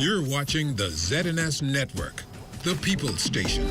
You're watching the ZNS Network, the People's Station.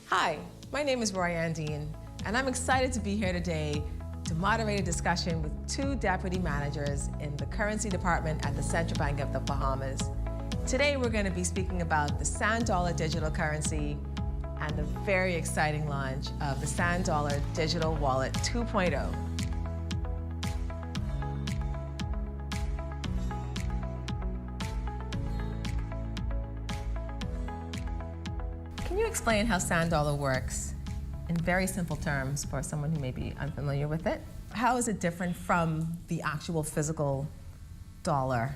Hi, my name is Royanne Dean, and I'm excited to be here today to moderate a discussion with two deputy managers in the currency department at the Central Bank of the Bahamas. Today, we're going to be speaking about the Sand Dollar digital currency and the very exciting launch of the Sand Dollar Digital Wallet 2.0. Can you explain how Sand Dollar works in very simple terms for someone who may be unfamiliar with it? How is it different from the actual physical dollar?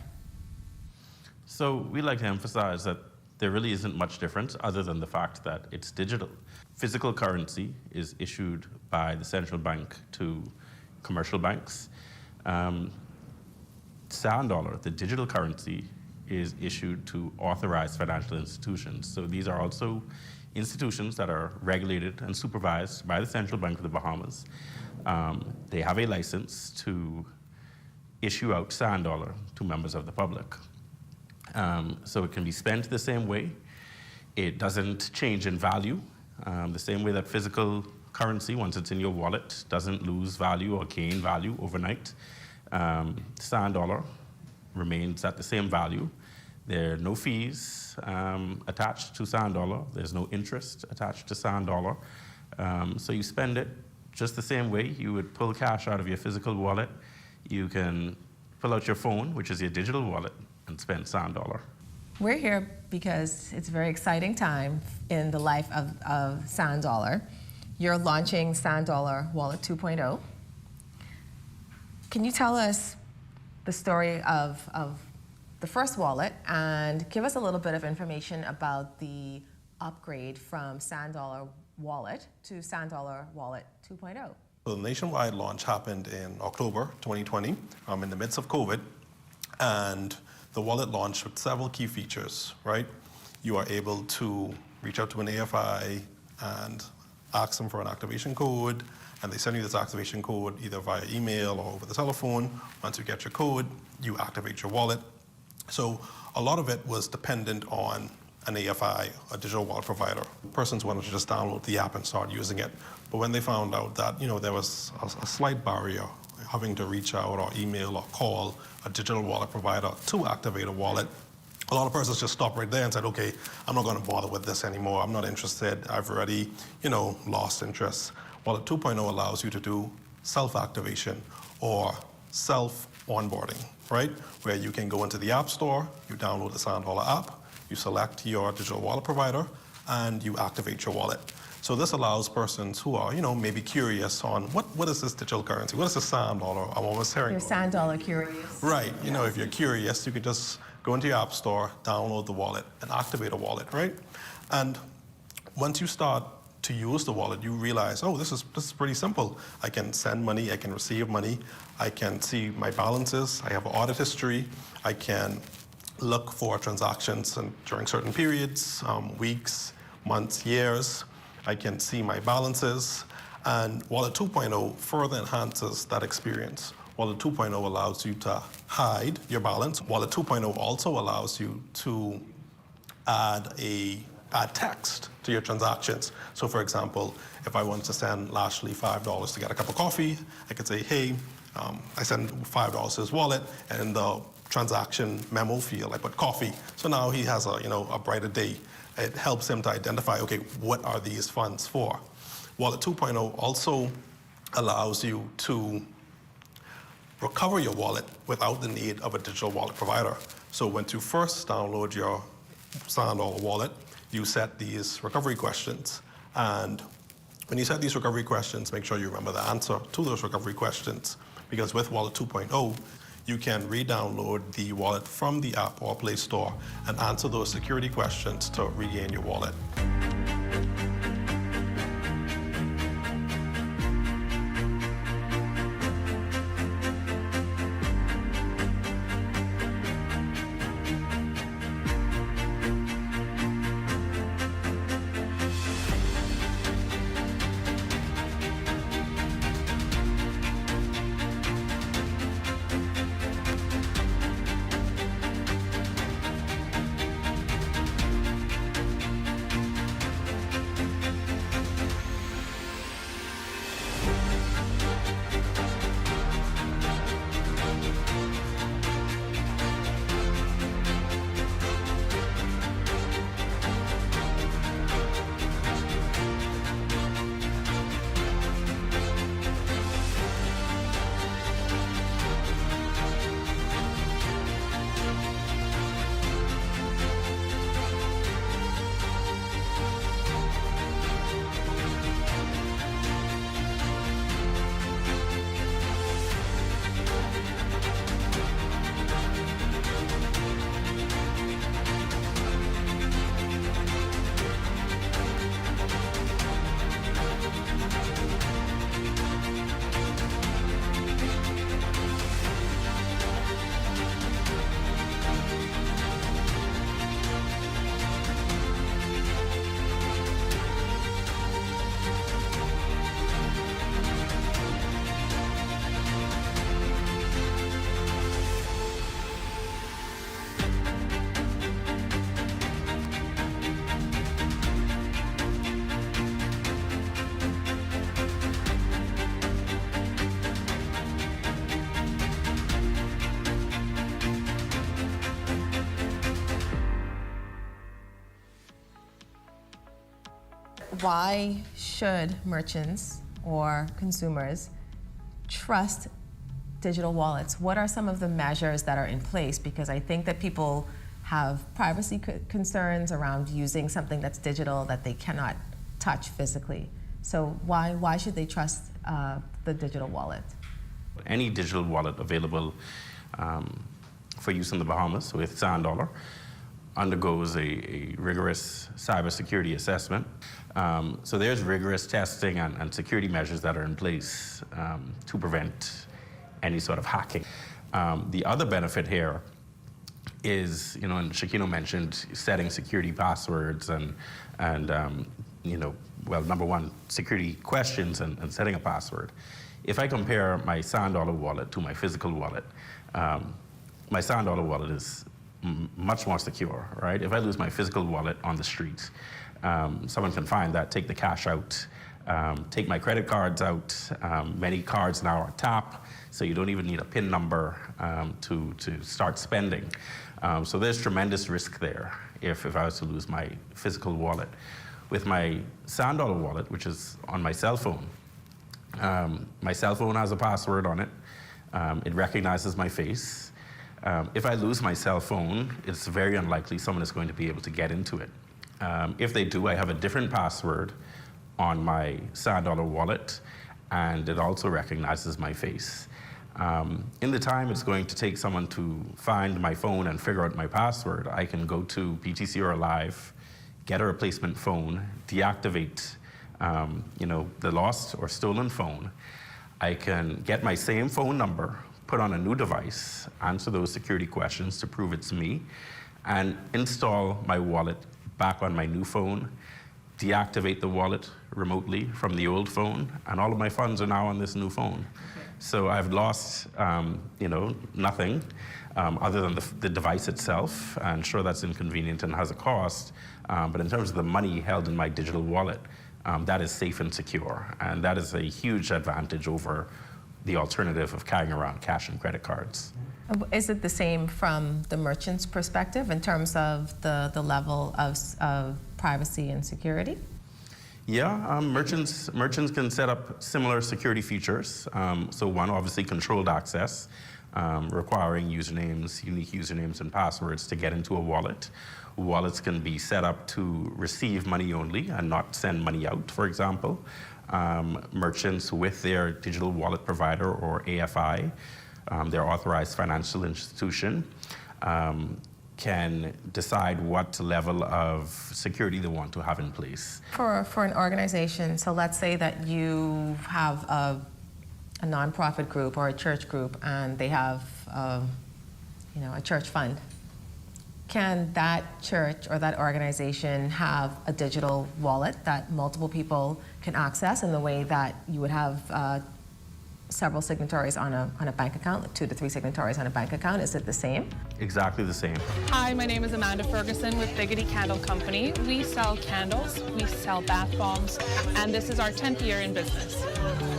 So we like to emphasize that there really isn't much difference other than the fact that it's digital. Physical currency is issued by the central bank to commercial banks. Sand Dollar, the digital currency, is issued to authorized financial institutions. So these are also institutions that are regulated and supervised by the Central Bank of the Bahamas. They have a license to issue out Sand Dollar to members of the public. So it can be spent the same way. It doesn't change in value, the same way that physical currency, once it's in your wallet, doesn't lose value or gain value overnight. Sand Dollar remains at the same value. There are no fees attached to Sand Dollar. There's no interest attached to Sand Dollar. So you spend it just the same way you would pull cash out of your physical wallet. You can pull out your phone, which is your digital wallet, and spend Sand Dollar. We're here because it's a very exciting time in the life of Sand Dollar. You're launching Sand Dollar Wallet 2.0. Can you tell us the story of the first wallet and give us a little bit of information about the upgrade from Sand Dollar Wallet to Sand Dollar Wallet 2.0? The nationwide launch happened in October 2020, in the midst of COVID, and the wallet launched with several key features, right? You are able to reach out to an AFI and ask them for an activation code, and they send you this activation code either via email or over the telephone. Once you get your code, you activate your wallet. So a lot of it was dependent on an AFI, a digital wallet provider. Persons wanted to just download the app and start using it. But when they found out that, there was a slight barrier having to reach out or email or call a digital wallet provider to activate a wallet, a lot of persons just stopped right there and said, okay, I'm not going to bother with this anymore. I'm not interested. I've already, lost interest. Wallet 2.0 allows you to do self-activation or self-onboarding, right? Where you can go into the App Store, you download the Sand Dollar app, you select your digital wallet provider, and you activate your wallet. So this allows persons who are, maybe curious on what is this digital currency? What is the Sand Dollar? I'm always hearing. You're Sand Dollar curious. Right. If you're curious, you could just go into your App Store, download the wallet, and activate a wallet, right? And once you start to use the wallet, you realize, oh, this is pretty simple. I can send money, I can receive money, I can see my balances, I have an audit history, I can look for transactions during certain periods, weeks, months, years. I can see my balances. And Wallet 2.0 further enhances that experience. Wallet 2.0 allows you to hide your balance. Wallet 2.0 also allows you to add text to your transactions. So for example, if I want to send Lashley $5 to get a cup of coffee, I could say, hey, I send $5 to his wallet, and in the transaction memo field, I put coffee. So now he has a brighter day. It helps him to identify, okay, what are these funds for? Wallet 2.0 also allows you to recover your wallet without the need of a digital wallet provider. So when you first download your Sand Dollar wallet, you set these recovery questions. And when you set these recovery questions, make sure you remember the answer to those recovery questions, because with Wallet 2.0, you can re-download the wallet from the app or Play Store and answer those security questions to regain your wallet. Why should merchants or consumers trust digital wallets? What are some of the measures that are in place? Because I think that people have privacy concerns around using something that's digital that they cannot touch physically. So why should they trust the digital wallet? Any digital wallet available for use in the Bahamas with Sand Dollar undergoes a rigorous cybersecurity assessment. So there's rigorous testing and security measures that are in place to prevent any sort of hacking. The other benefit here is, and Shakino mentioned setting security passwords and number one, security questions and setting a password. If I compare my Sand Dollar wallet to my physical wallet, my Sand Dollar wallet is much more secure, right? If I lose my physical wallet on the street, someone can find that, take the cash out, take my credit cards out. Many cards now are tap, so you don't even need a PIN number to start spending. So there's tremendous risk there if I was to lose my physical wallet. With my Sand Dollar wallet, which is on my cell phone has a password on it. It recognizes my face. If I lose my cell phone, it's very unlikely someone is going to be able to get into it. If they do, I have a different password on my Sand Dollar wallet, and it also recognizes my face. In the time it's going to take someone to find my phone and figure out my password, I can go to PTC or Live, get a replacement phone, deactivate the lost or stolen phone. I can get my same phone number, put on a new device, answer those security questions to prove it's me, and install my wallet back on my new phone, deactivate the wallet remotely from the old phone, and all of my funds are now on this new phone. Okay. So I've lost, nothing other than the device itself. And sure, that's inconvenient and has a cost, but in terms of the money held in my digital wallet, that is safe and secure, and that is a huge advantage over the alternative of carrying around cash and credit cards. Is it the same from the merchant's perspective in terms of the level of privacy and security? Yeah, merchants can set up similar security features. So one, obviously, controlled access, requiring usernames, unique usernames and passwords to get into a wallet. Wallets can be set up to receive money only and not send money out, for example. Merchants with their digital wallet provider or AFI, their authorized financial institution, can decide what level of security they want to have in place. For an organization, so let's say that you have a nonprofit group or a church group, and they have a church fund. Can that church or that organization have a digital wallet that multiple people can access in the way that you would have several signatories on a bank account, like 2 to 3 signatories on a bank account? Is it the same? Exactly the same. Hi, my name is Amanda Ferguson with Biggity Candle Company. We sell candles, we sell bath bombs, and this is our 10th year in business.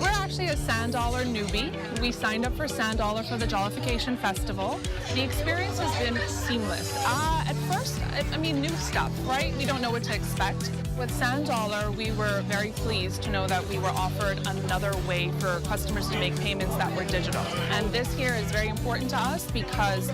We're actually a Sand Dollar newbie. We signed up for Sand Dollar for the Jollification Festival. The experience has been seamless. At first, new stuff, right? We don't know what to expect. With Sand Dollar, we were very pleased to know that we were offered another way for customers to make payments that were digital. And this here is very important to us because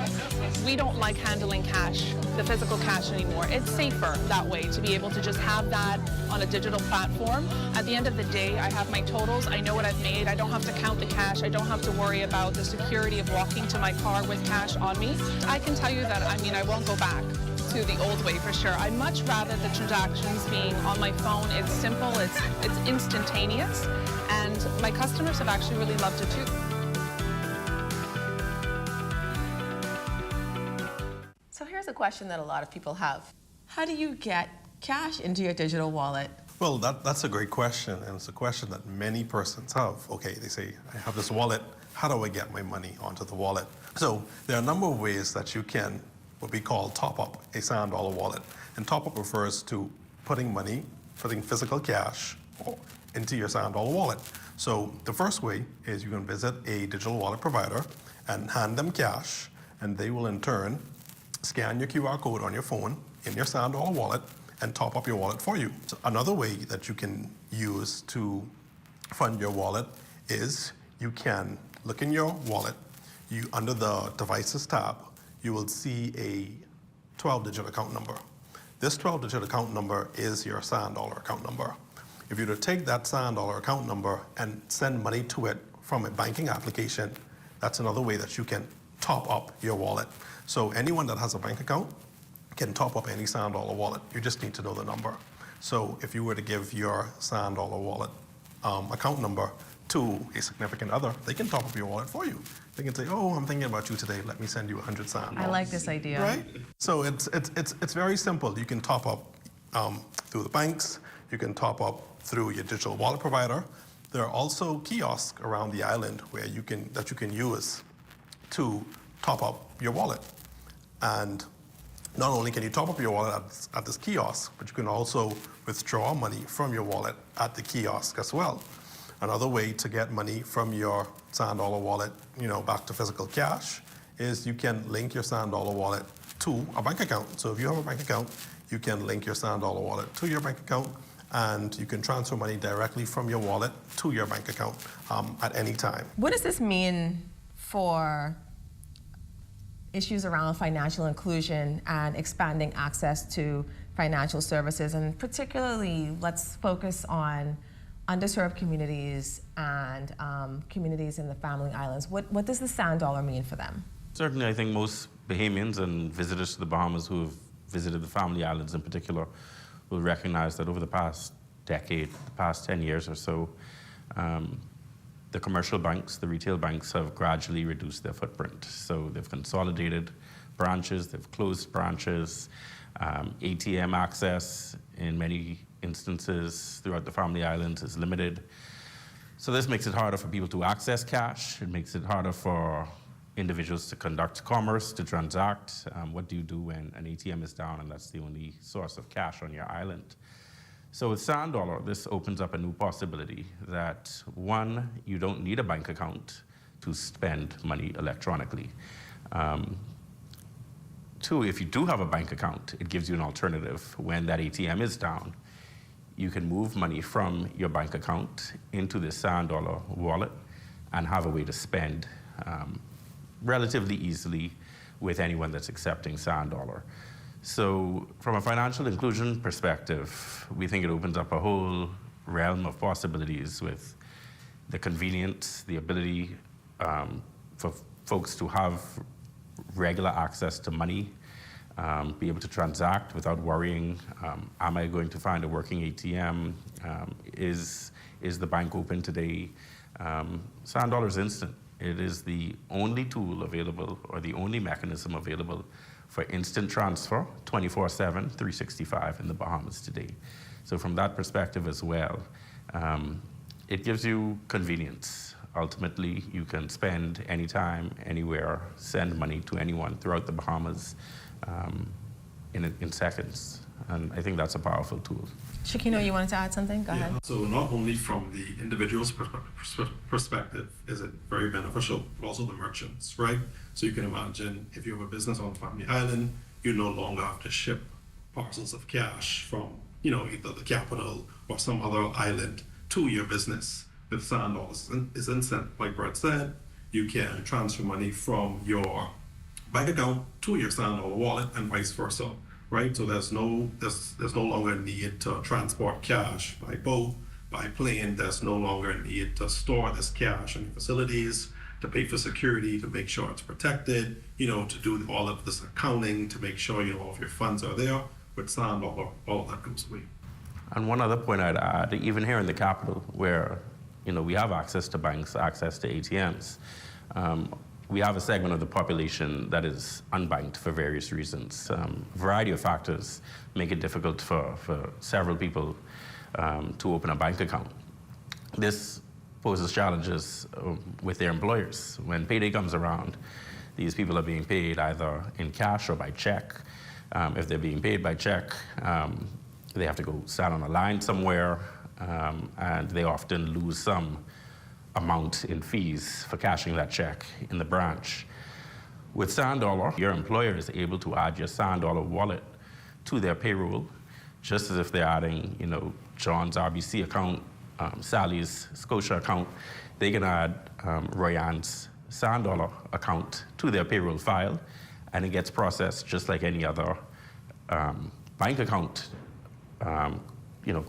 we don't like handling cash, the physical cash anymore. It's safer that way to be able to just have that on a digital platform. At the end of the day, I have my totals. I know what I've made. I don't have to count the cash. I don't have to worry about the security of walking to my car with cash on me. I can tell you that, I won't go back to the old way for sure. I'd much rather the transactions being on my phone. It's simple, it's instantaneous, and my customers have actually really loved it too. So here's a question that a lot of people have. How do you get cash into your digital wallet? Well, that's a great question, and it's a question that many persons have. Okay, they say, I have this wallet, how do I get my money onto the wallet? So there are a number of ways that you can what we call top up a Sand Dollar wallet. And top up refers to putting physical cash into your Sand Dollar wallet. So the first way is you can visit a digital wallet provider and hand them cash, and they will in turn scan your QR code on your phone in your Sand Dollar wallet and top up your wallet for you. So another way that you can use to fund your wallet is you can look in your wallet, under the Devices tab, you will see a 12-digit account number. This 12-digit account number is your Sand Dollar account number. If you were to take that Sand Dollar account number and send money to it from a banking application, that's another way that you can top up your wallet. So anyone that has a bank account can top up any Sand Dollar wallet. You just need to know the number. So if you were to give your Sand Dollar wallet account number to a significant other, they can top up your wallet for you. They can say, oh, I'm thinking about you today. Let me send you 100 Sand Dollars. I like this idea. Right? So it's very simple. You can top up through the banks. You can top up through your digital wallet provider. There are also kiosks around the island that you can use to top up your wallet. And not only can you top up your wallet at this kiosk, but you can also withdraw money from your wallet at the kiosk as well. Another way to get money from your Sand Dollar wallet, back to physical cash, is you can link your Sand Dollar wallet to a bank account. So if you have a bank account, you can link your Sand Dollar wallet to your bank account, and you can transfer money directly from your wallet to your bank account at any time. What does this mean for issues around financial inclusion and expanding access to financial services? And particularly, let's focus on underserved communities and communities in the Family Islands. What does the Sand Dollar mean for them? Certainly, I think most Bahamians and visitors to the Bahamas who have visited the Family Islands in particular will recognize that over the past decade, the past 10 years or so, the commercial banks, the retail banks have gradually reduced their footprint. So they've consolidated branches, they've closed branches, ATM access in many instances throughout the Family Islands is limited. So this makes it harder for people to access cash. It makes it harder for individuals to conduct commerce, to transact. What do you do when an ATM is down and that's the only source of cash on your island? So with Sand Dollar, this opens up a new possibility that, one, you don't need a bank account to spend money electronically. Two, if you do have a bank account, it gives you an alternative when that ATM is down. you can move money from your bank account into the Sand Dollar wallet and have a way to spend relatively easily with anyone that's accepting Sand Dollar. So from a financial inclusion perspective, we think it opens up a whole realm of possibilities with the convenience, the ability for folks to have regular access to money, be able to transact without worrying, am I going to find a working ATM? Is the bank open today? Sand Dollar is instant. It is the only tool available or the only mechanism available for instant transfer 24/7, 365 in the Bahamas today. So from that perspective as well, it gives you convenience. Ultimately, you can spend anytime, anywhere, send money to anyone throughout the Bahamas in seconds. And I think that's a powerful tool. Shakino, you wanted to add something? Go ahead. So not only from the individual's perspective is it very beneficial, but also the merchants, right? So you can imagine if you have a business on Family Island, you no longer have to ship parcels of cash from, either the capital or some other island to your business. With Sand Dollars is instant, like Brett said, you can transfer money from your bank account to your Sand Dollar wallet and vice versa. Right, so there's no longer a need to transport cash by boat, by plane. There's no longer a need to store this cash in facilities, to pay for security, to make sure it's protected. To do all of this accounting, to make sure all of your funds are there. With Sand Dollar, all of that goes away. And one other point I'd add, even here in the capital, where we have access to banks, access to ATMs. We have a segment of the population that is unbanked for various reasons. A variety of factors make it difficult for several people to open a bank account. This poses challenges with their employers. When payday comes around, these people are being paid either in cash or by check. If they're being paid by check, they have to go stand on a line somewhere, and they often lose some amount in fees for cashing that check in the branch. With Sand Dollar, your employer is able to add your Sand Dollar wallet to their payroll, just as if they're adding, John's RBC account, Sally's Scotia account. They can add Royan's Sand Dollar account to their payroll file, and it gets processed just like any other bank account.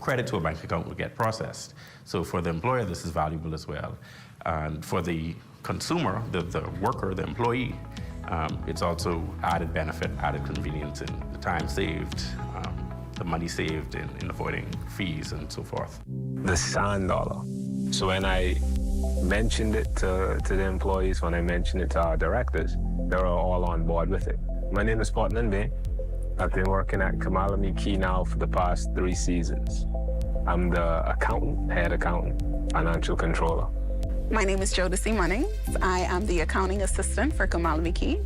Credit to a bank account will get processed. So for the employer, this is valuable as well. And for the consumer, the worker, the employee, it's also added benefit, added convenience in the time saved, the money saved in avoiding fees and so forth. The Sand Dollar. So when I mentioned it to the employees, when I mentioned it to our directors, they were all on board with it. My name is Portland Bay. I've been working at Kamalami Key now for the past 3 seasons. I'm the accountant, head accountant, financial controller. My name is Jodeci Munnings. I am the accounting assistant for Kamalami Key,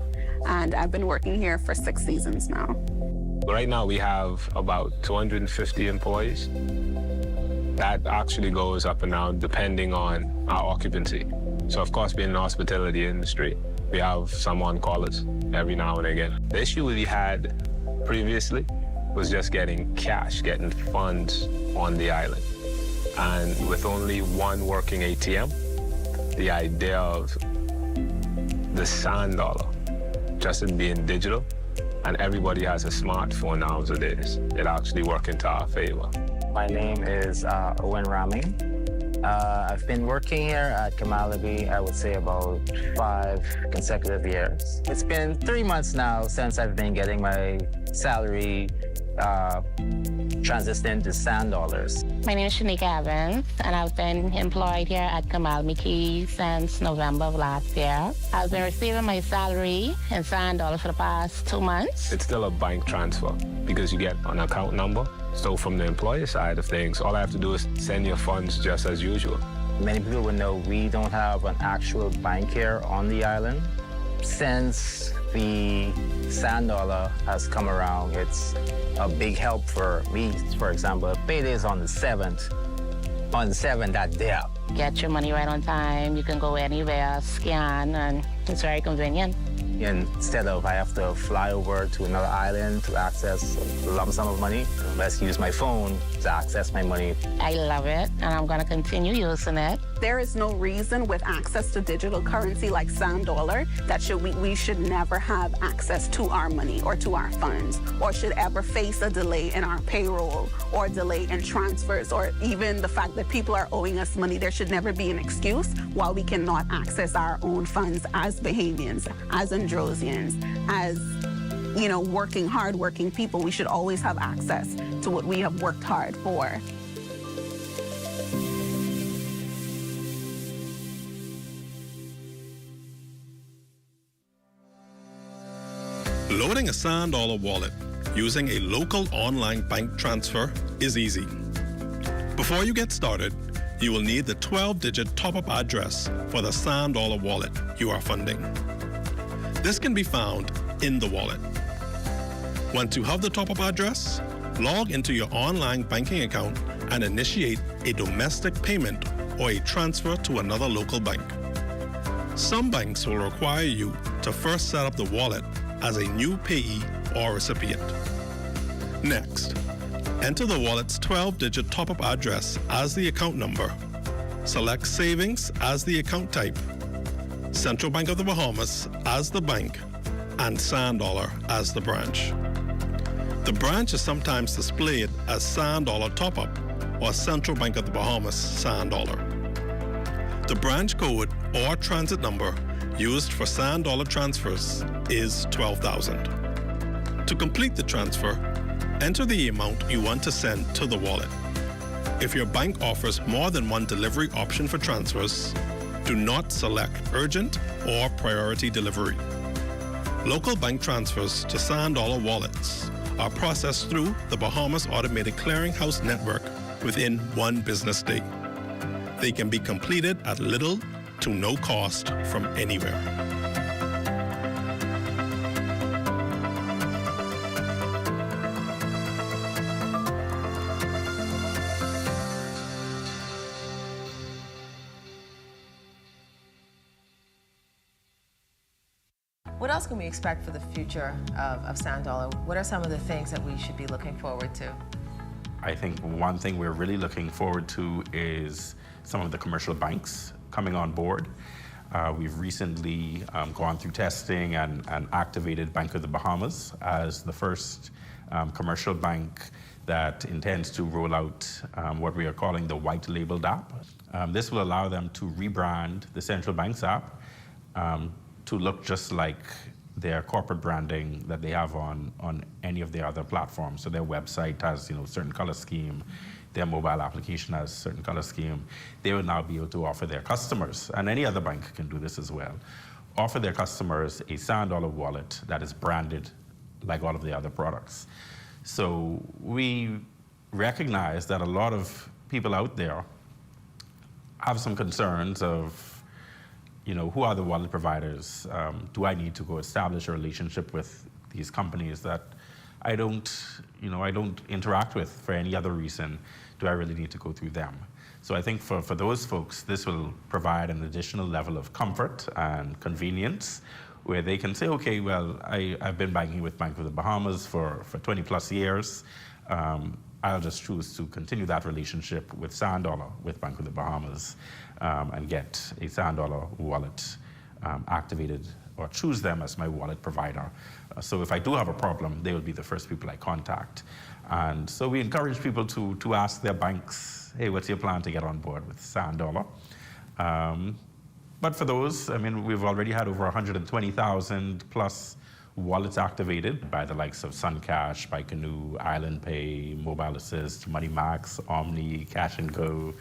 and I've been working here for 6 seasons now. Right now we have about 250 employees. That actually goes up and down depending on our occupancy. So of course, being in the hospitality industry, we have some on-callers every now and again. The issue we had previously was just getting cash, getting funds on the island. And with only one working ATM, the idea of the Sand Dollar just in being digital, and everybody has a smartphone nowadays, it actually works into our favor. My name is Owen Raming. I've been working here at Kamalami, I would say about 5 consecutive years. It's been 3 months now since I've been getting my salary transitioned to Sand Dollars. My name is Shanika Evans, and I've been employed here at Kamalami Key since November of last year. I've been receiving my salary in Sand Dollars for the past 2 months. It's still a bank transfer because you get an account number. So from the employer side of things, all I have to do is send your funds just as usual. Many people would know we don't have an actual bank here on the island. Since the Sand Dollar has come around, it's a big help for me. For example, payday is on the 7th. On the 7th, that day. Get your money right on time. You can go anywhere, scan, and it's very convenient. Instead of I have to fly over to another island to access a lump sum of money, let's use my phone to access my money. I love it, and I'm going to continue using it. There is no reason with access to digital currency like Sand Dollar that we should never have access to our money or to our funds, or should ever face a delay in our payroll or delay in transfers, or even the fact that people are owing us money. There should never be an excuse why we cannot access our own funds as Bahamians, as Androsians, as working, hard-working people. We should always have access to what we have worked hard for. Loading a Sand Dollar wallet using a local online bank transfer is easy. Before you get started, you will need the 12-digit top-up address for the Sand Dollar wallet you are funding. This can be found in the wallet. Once you have the top-up address, log into your online banking account and initiate a domestic payment or a transfer to another local bank. Some banks will require you to first set up the wallet as a new payee or recipient. Next, enter the wallet's 12-digit top-up address as the account number. Select Savings as the account type, Central Bank of the Bahamas as the bank, and Sand Dollar as the branch. The branch is sometimes displayed as Sand Dollar Top-Up or Central Bank of the Bahamas Sand Dollar. The branch code or transit number used for Sand Dollar transfers is 12,000. To complete the transfer, enter the amount you want to send to the wallet. If your bank offers more than one delivery option for transfers, do not select urgent or priority delivery. Local bank transfers to Sand Dollar wallets are processed through the Bahamas Automated Clearinghouse Network within 1 business day. They can be completed at little to no cost from anywhere. What else can we expect for the future of Sand Dollar? What are some of the things that we should be looking forward to? I think one thing we're really looking forward to is some of the commercial banks coming on board. We've recently gone through testing and activated Bank of the Bahamas as the first commercial bank that intends to roll out what we are calling the white labeled app. This will allow them to rebrand the Central Bank's app to look just like their corporate branding that they have on any of their other platforms. So their website has certain color scheme, their mobile application has certain color scheme. They will now be able to offer their customers, and any other bank can do this as well, offer their customers a Sand Dollar wallet that is branded like all of the other products. So we recognize that a lot of people out there have some concerns of who are the wallet providers? Do I need to go establish a relationship with these companies that I don't interact with for any other reason? Do I really need to go through them? So I think for those folks, this will provide an additional level of comfort and convenience where they can say, okay, well, I've been banking with Bank of the Bahamas for 20 plus years. I'll just choose to continue that relationship with Sand Dollar with Bank of the Bahamas and get a Sand Dollar wallet activated or choose them as my wallet provider. So if I do have a problem, they will be the first people I contact. And so we encourage people to ask their banks, hey, what's your plan to get on board with Sand Dollar? But for those, we've already had over 120,000 plus wallets activated by the likes of Suncash, Baikonur, Island Pay, Mobile Assist, MoneyMax, Omni, Cash and Go.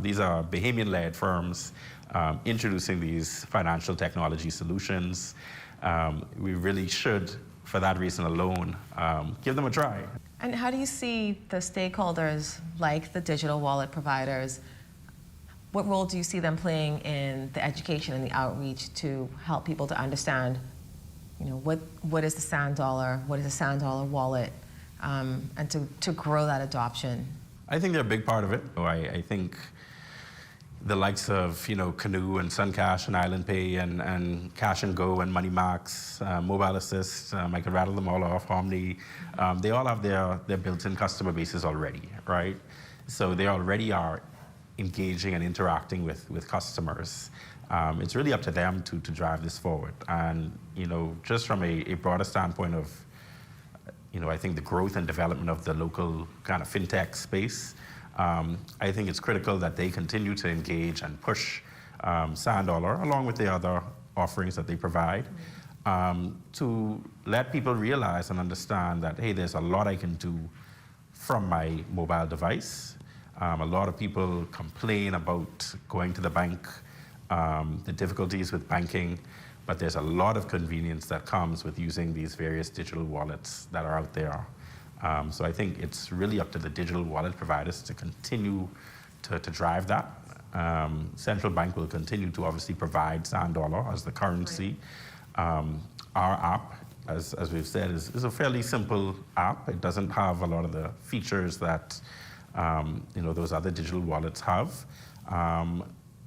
These are Bahamian-led firms introducing these financial technology solutions. We really should, for that reason alone, give them a try. And how do you see the stakeholders, like the digital wallet providers, what role do you see them playing in the education and the outreach to help people to understand what is the Sand Dollar, what is the Sand Dollar wallet, and to grow that adoption? I think they're a big part of it. I think, the likes of Canoe and Suncash and Island Pay and Cash and Go and MoneyMax, Mobile Assist, I could rattle them all off, Omni, they all have their built-in customer bases already, right? So they already are engaging and interacting with customers. It's really up to them to drive this forward. And just from a broader standpoint of I think the growth and development of the local kind of fintech space, I think it's critical that they continue to engage and push Sand Dollar, along with the other offerings that they provide, to let people realize and understand that, hey, there's a lot I can do from my mobile device. A lot of people complain about going to the bank, the difficulties with banking, but there's a lot of convenience that comes with using these various digital wallets that are out there. So I think it's really up to the digital wallet providers to continue to drive that. Central Bank will continue to obviously provide Sand Dollar as the currency. Our app, as we've said, is a fairly simple app. It doesn't have a lot of the features that those other digital wallets have.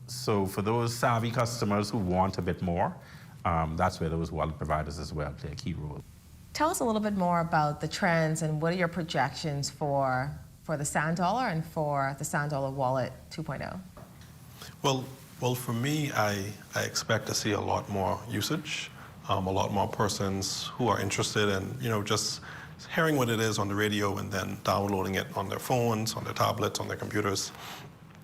So for those savvy customers who want a bit more, that's where those wallet providers as well play a key role. Tell us a little bit more about the trends and what are your projections for the Sand Dollar and for the Sand Dollar Wallet 2.0? Well, for me, I expect to see a lot more usage, a lot more persons who are interested in, just hearing what it is on the radio and then downloading it on their phones, on their tablets, on their computers,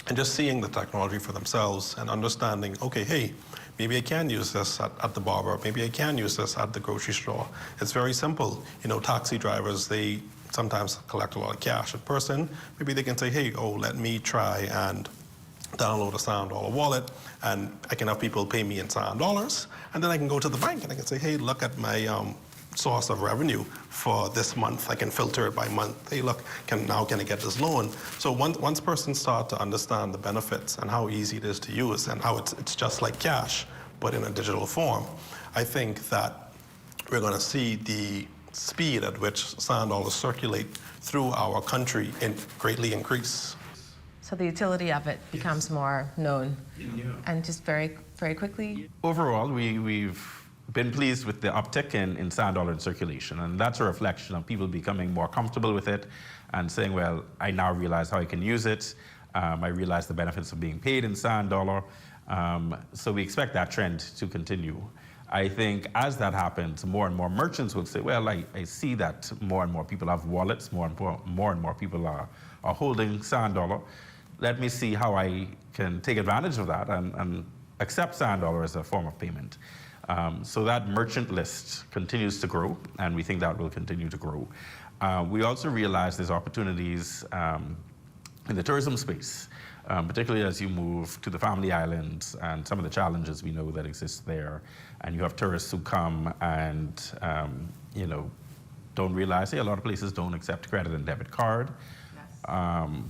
and just seeing the technology for themselves and understanding, okay, hey, maybe I can use this at the barber. Maybe I can use this at the grocery store. It's very simple. Taxi drivers, they sometimes collect a lot of cash in person. Maybe they can say, hey, let me try and download a Sand Dollar wallet, and I can have people pay me in Sand Dollars, and then I can go to the bank and I can say, hey, look at my source of revenue for this month. I can filter it by month. Hey, look, can I get this loan? So once persons start to understand the benefits and how easy it is to use and how it's just like cash, but in a digital form, I think that we're going to see the speed at which Sand Dollars circulate through our country greatly increase. So the utility of it becomes more known. And just very, very quickly. Overall, we've been pleased with the uptick in Sand Dollar in circulation, and that's a reflection of people becoming more comfortable with it and saying, well, I now realize how I can use it. I realize the benefits of being paid in Sand Dollar. So we expect that trend to continue. I think as that happens, more and more merchants will say, well, I see that more and more people have wallets, more and more people are holding Sand Dollar. Let me see how I can take advantage of that and accept Sand Dollar as a form of payment. So that merchant list continues to grow, and we think that will continue to grow. We also realize there's opportunities in the tourism space, particularly as you move to the Family Islands and some of the challenges we know that exist there. And you have tourists who come and don't realize, hey, a lot of places don't accept credit and debit card. Yes.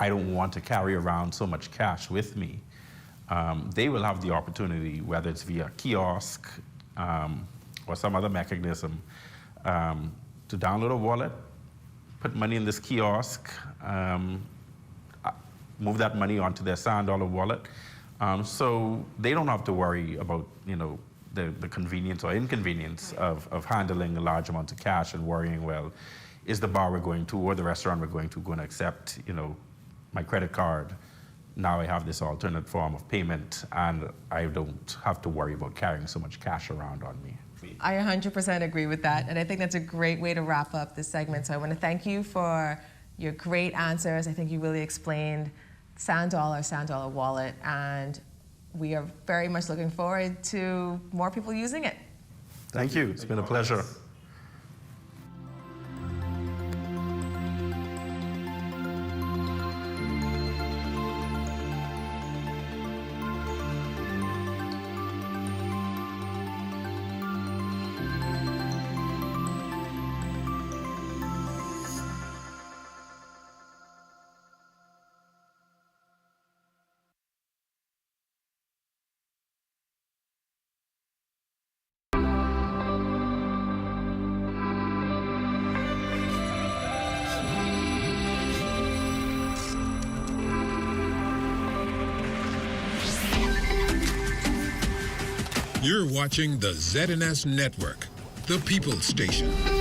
I don't want to carry around so much cash with me. They will have the opportunity, whether it's via kiosk or some other mechanism, to download a wallet, put money in this kiosk, move that money onto their Sand Dollar wallet. So they don't have to worry about the convenience or inconvenience of handling a large amount of cash and worrying, well, is the bar we're going to or the restaurant we're going to accept my credit card? Now I have this alternate form of payment, and I don't have to worry about carrying so much cash around on me. I 100% agree with that, and I think that's a great way to wrap up this segment. So I want to thank you for your great answers. I think you really explained Sand Dollar Wallet, and we are very much looking forward to more people using it. Thank you. It's been a pleasure. You're watching the ZNS Network, the People's Station.